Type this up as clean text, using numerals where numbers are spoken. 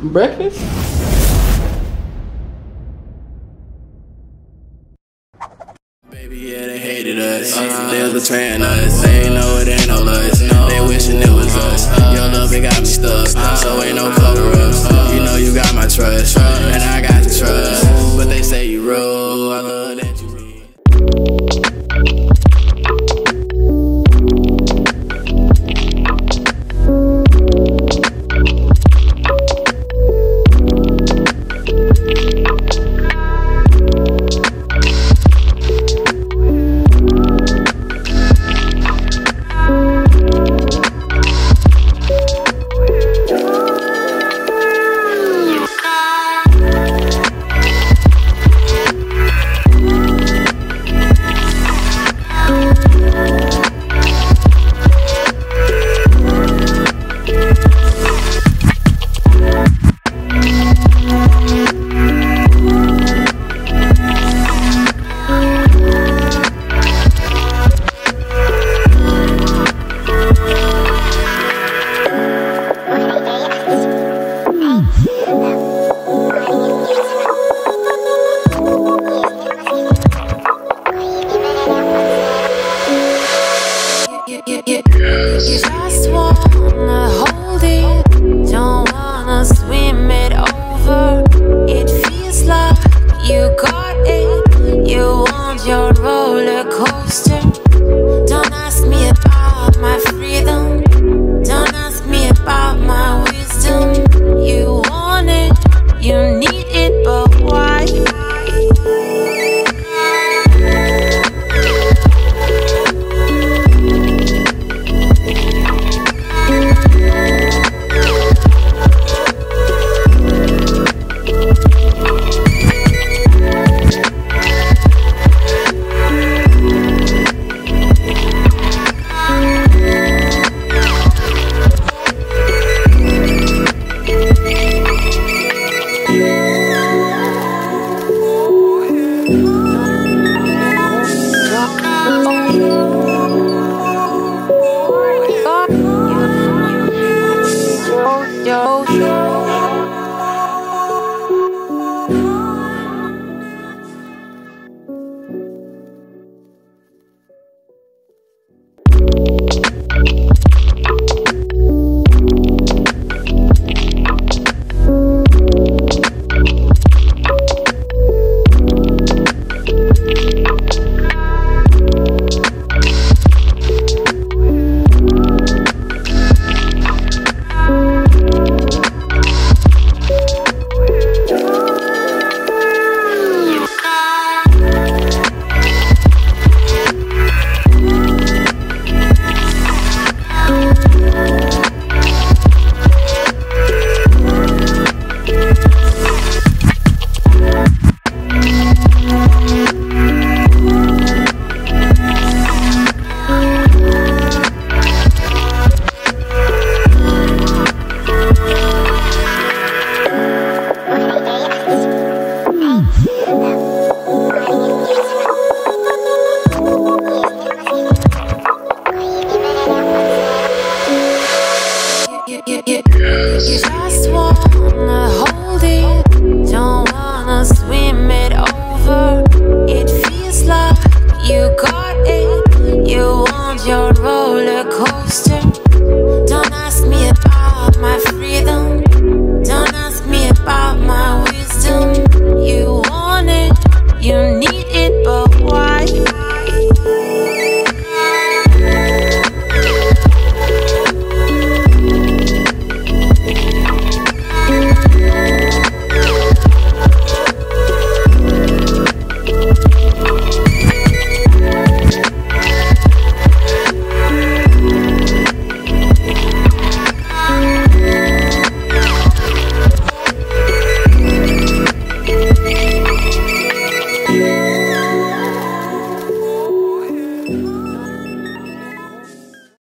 Breakfast? Baby, yeah, they hated us. They was betraying us. They ain't know it ain't no lust. They wishing it was us. Your love, it got me stuck. So ain't no cover-ups. You know you got my trust, and I got the trust. But they say you rude. I love that you mean. Just wanna hold it, don't wanna swim it over. It feels like you got it, you want your roller coaster. Don't ask me about my freedom, don't ask me about my wisdom. You want it, you need it, but why? Just wanna hold it, don't wanna swim it over. It feels like you got